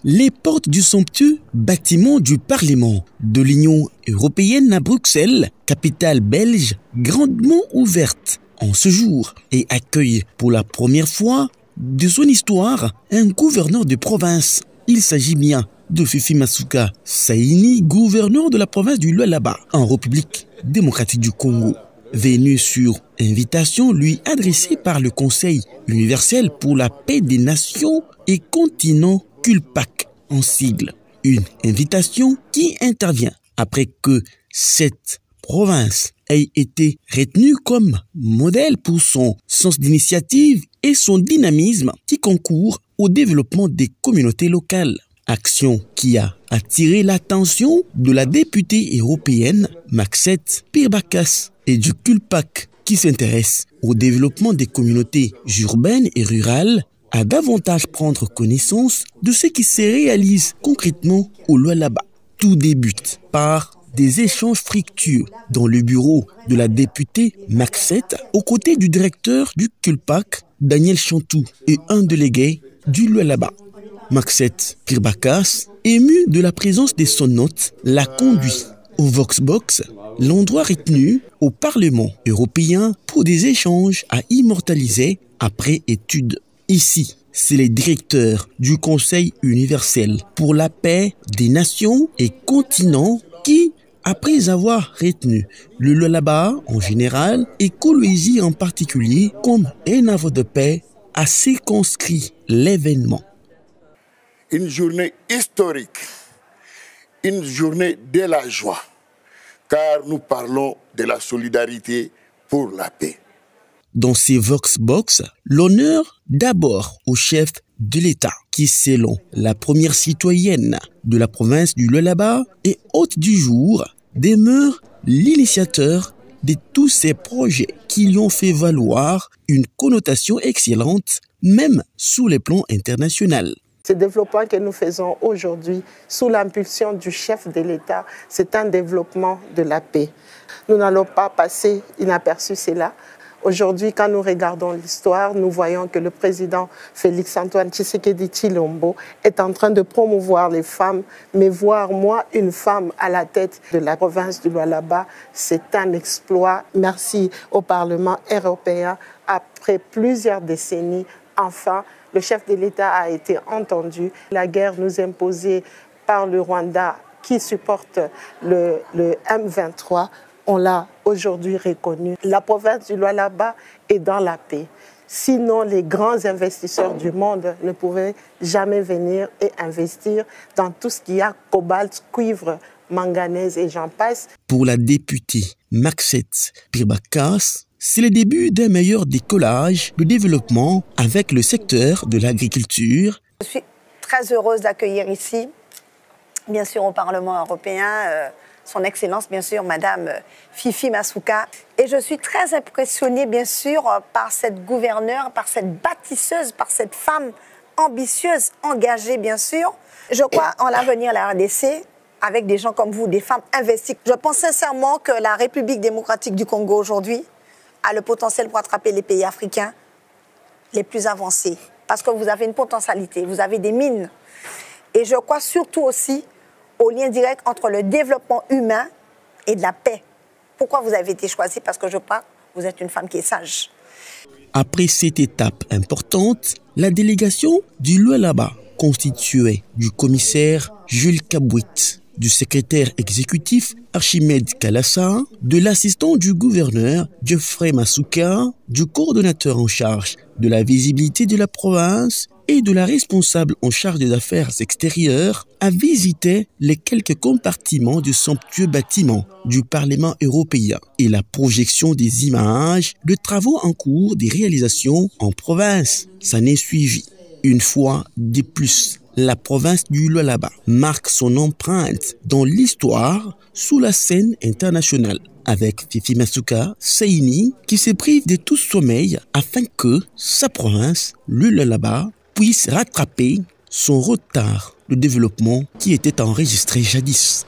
Les portes du somptueux bâtiment du Parlement de l'Union européenne à Bruxelles, capitale belge, grandement ouverte en ce jour et accueille pour la première fois de son histoire un gouverneur de province. Il s'agit bien de Fifi Masuka Saini, gouverneur de la province du Lualaba en République démocratique du Congo. Venu sur invitation lui adressée par le Conseil universel pour la paix des nations et continents CULPAC en sigle. Une invitation qui intervient après que cette province ait été retenue comme modèle pour son sens d'initiative et son dynamisme qui concourt au développement des communautés locales. Action qui a attiré l'attention de la députée européenne Maxette Pirbakas et du CULPAC qui s'intéresse au développement des communautés urbaines et rurales à davantage prendre connaissance de ce qui se réalise concrètement au Lualaba. Tout débute par des échanges fructueux dans le bureau de la députée Maxette aux côtés du directeur du CULPAC, Daniel Chantou, et un délégué du Lualaba. Maxette Pirbakas, émue de la présence de son hôte, la conduit au Voxbox, l'endroit retenu au Parlement européen pour des échanges à immortaliser après étude. Ici, c'est le directeur du Conseil universel pour la paix des nations et continents qui, après avoir retenu le Lualaba en général et Kolwezi en particulier comme un havre de paix, a circonscrit l'événement. Une journée historique, une journée de la joie, car nous parlons de la solidarité pour la paix. Dans ces Voxbox, l'honneur d'abord au chef de l'État, qui selon la première citoyenne de la province du Lualaba et hôte du jour, demeure l'initiateur de tous ces projets qui lui ont fait valoir une connotation excellente, même sous le plan international. Ce développement que nous faisons aujourd'hui, sous l'impulsion du chef de l'État, c'est un développement de la paix. Nous n'allons pas passer inaperçu cela. Aujourd'hui, quand nous regardons l'histoire, nous voyons que le président Félix-Antoine Tshisekedi Tshilombo est en train de promouvoir les femmes. Mais voir, moi, une femme à la tête de la province du Lualaba, c'est un exploit. Merci au Parlement européen. Après plusieurs décennies, enfin, le chef de l'État a été entendu. La guerre nous imposée par le Rwanda qui supporte le M23, on l'a aujourd'hui reconnu. La province du Lualaba est dans la paix. Sinon, les grands investisseurs du monde ne pouvaient jamais venir et investir dans tout ce qui a cobalt, cuivre, manganèse et j'en passe. Pour la députée Maxette Pirbakas, c'est le début d'un meilleur décollage de développement avec le secteur de l'agriculture. Je suis très heureuse d'accueillir ici, bien sûr au Parlement européen, son Excellence, bien sûr, Madame Fifi Masuka. Et je suis très impressionnée, bien sûr, par cette gouverneure, par cette bâtisseuse, par cette femme ambitieuse, engagée, bien sûr. Je crois en l'avenir de la RDC, avec des gens comme vous, des femmes investies. Je pense sincèrement que la République démocratique du Congo aujourd'hui a le potentiel pour attraper les pays africains les plus avancés. Parce que vous avez une potentialité, vous avez des mines. Et je crois surtout aussi au lien direct entre le développement humain et de la paix. Pourquoi vous avez été choisie? Parce que je crois que vous êtes une femme qui est sage. Après cette étape importante, la délégation du Lualaba, constituée du commissaire Jules Kabouit, du secrétaire exécutif Archimède Kalassa, de l'assistant du gouverneur Geoffrey Masuka, du coordonnateur en charge de la visibilité de la province et de la responsable en charge des affaires extérieures, a visité les quelques compartiments du somptueux bâtiment du Parlement européen et la projection des images de travaux en cours des réalisations en province. Ça n'est suivi. Une fois de plus, la province du Lualaba marque son empreinte dans l'histoire sous la scène internationale avec Fifi Masuka Saini qui se prive de tout sommeil afin que sa province, le Lualaba, puisse rattraper son retard de développement qui était enregistré jadis.